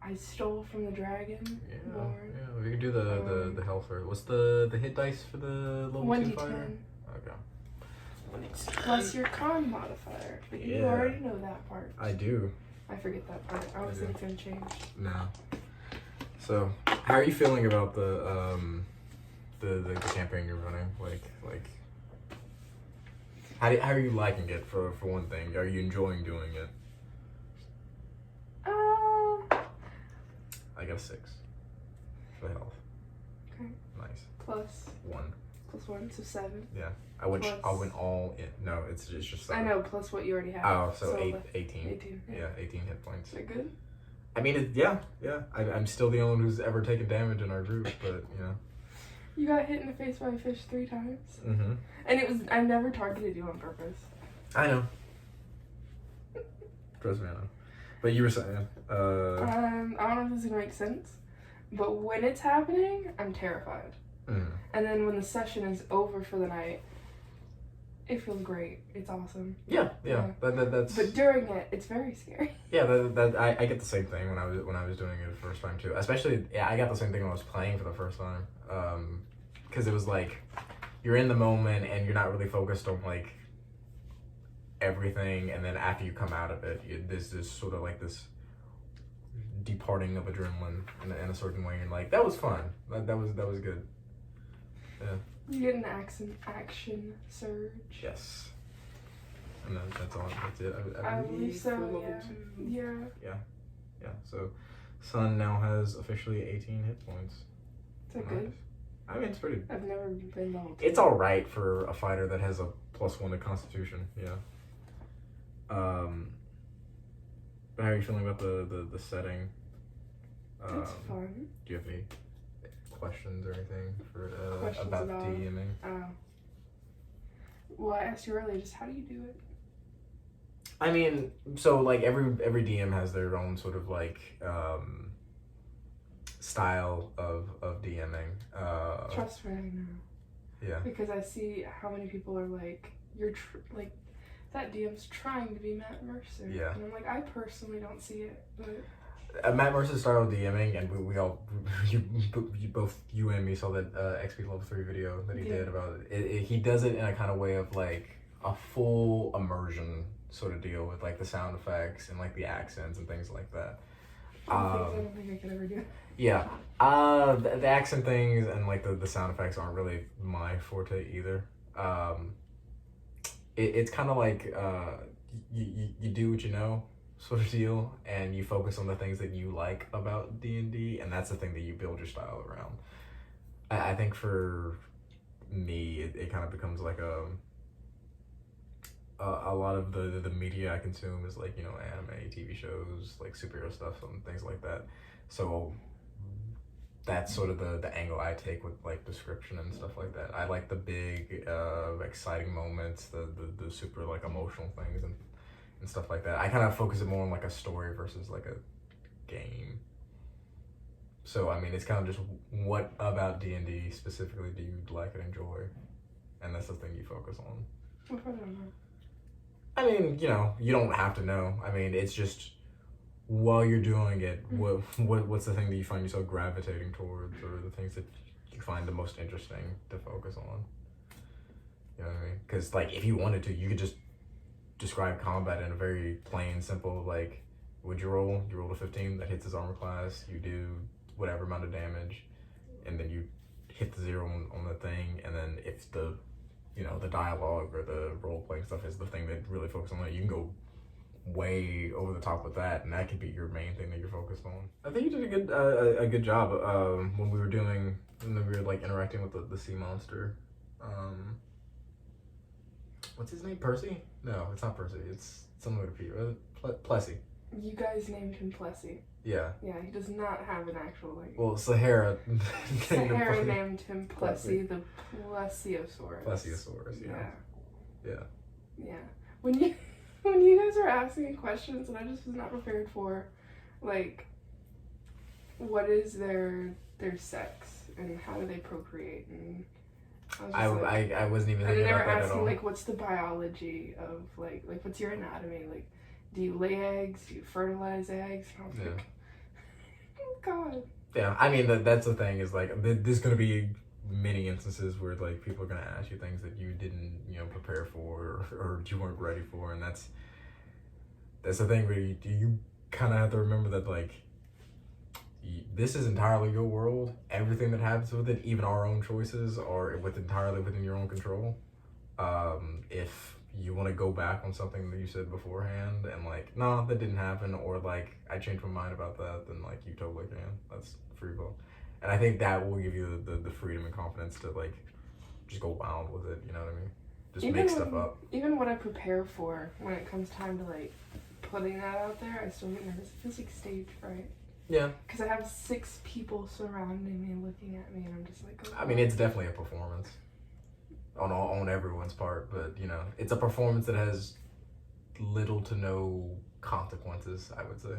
I stole from the dragon. Yeah. We can do the health first. What's the hit dice for the level 2 fighter? 1d10. Okay. Plus your con modifier. But you already know that part. I do. I forget that part. I was thinking it's gonna change. No. So, how are you feeling about the campaign you're running? Like, how are you liking it for one thing? Are you enjoying doing it? I got a 6 for the health. Okay. Nice. Plus 1. Plus 1, so 7. Yeah. I went all in. No, it's just 7. I know, plus what you already have. Oh, so 18. 18. Yeah, 18 hit points. Is that good? I mean, yeah. I'm still the only one who's ever taken damage in our group, but, you know. You got hit in the face by a fish 3 times. Mm-hmm. And I never targeted you on purpose. I know. Trust me, I know. But you were saying, I don't know if this is gonna make sense, but when it's happening, I'm terrified. And then when the session is over for the night, it feels great. It's awesome. Yeah. That's. But during it, it's very scary. Yeah, I get the same thing when I was doing it the first time too. Especially, I got the same thing when I was playing for the first time. Because it was like, you're in the moment and you're not really focused on like everything, and then after you come out of it, there's this sort of like this departing of adrenaline in a certain way, and like that was fun. That was good. Yeah. You get an action surge. Yes. And then that's all. That's it. I believe so. Level Yeah. 2. Yeah. So, Sun now has officially 18 hit points. Is that good? I mean, it's pretty. I've never been level 2. It's all right for a fighter that has a +1 to Constitution. Yeah. But how are you feeling about the setting? It's fun. Do you have any questions or anything for Questions about about DMing? Well, I asked you earlier, just how do you do it? I mean, so like every DM has their own sort of like style of DMing. Trust me, I know. Yeah. Because I see how many people are like, like, that DM's trying to be Matt Mercer. Yeah. And I'm like, I personally don't see it, but. Matt Mercer's style of DMing, and we all, both you and me saw that XP Level 3 video that he did about it. He does it in a kind of way of like a full immersion sort of deal with like the sound effects and like the accents and things like that. I don't think I could ever do it. Yeah. The accent things and like the sound effects aren't really my forte either. It's kind of like you do what you know sort of deal, and you focus on the things that you like about D&D, and that's the thing that you build your style around. I think for me, it kind of becomes like a lot of the media I consume is like, you know, anime, TV shows, like superhero stuff and things like that. So that's sort of the angle I take with like description and stuff like that. I like the big exciting moments, the super like emotional things and stuff like that. I kind of focus it more on like a story versus like a game. So I mean, it's kind of just what about D&D specifically do you like and enjoy, and that's the thing you focus on. What if I don't know? I mean, you know, you don't have to know. I mean, it's just while you're doing it, what's the thing that you find yourself gravitating towards, or the things that you find the most interesting to focus on? You know what I mean? Because like, if you wanted to, you could just describe combat in a very plain, simple, like, would you roll? You roll a 15, that hits his armor class, you do whatever amount of damage, and then you hit the 0 on the thing, and then if the, you know, the dialogue or the role-playing stuff is the thing that really focuses on it, you can go way over the top with that, and that could be your main thing that you're focused on. I think you did a good job when we were like interacting with the sea monster. What's his name? Percy? No, it's not Percy. It's something with a P. Plessy. You guys named him Plessy. Yeah. Yeah, he does not have an actual like. Well, Sahara. Sahara named him Plessy, the Plesiosaurus. Plesiosaurus. Yeah. When you guys were asking questions and I just was not prepared for, like, what is their sex and how do they procreate, and I wasn't even thinking about that at all. asking like what's the biology of like what's your anatomy, like do you lay eggs, do you fertilize eggs, and I was like, God. Yeah, I mean that's the thing is like there's gonna be many instances where like people are gonna ask you things that you didn't prepare for or you weren't ready for, and that's the thing where you kind of have to remember that like this is entirely your world. Everything that happens with it, even our own choices, are entirely within your own control. If you want to go back on something that you said beforehand and like, no, that didn't happen, or like I changed my mind about that, then like you totally can. That's free will, and I think that will give you the freedom and confidence to like just go wild with it. You know what I mean? Just Even make stuff up. Even what I prepare for when it comes time to like putting that out there, I still get nervous. It feels like stage fright. Yeah. Because I have 6 people surrounding me, looking at me, and I'm just like. Oh, I mean, it's definitely a performance on everyone's part, but it's a performance that has little to no consequences, I would say.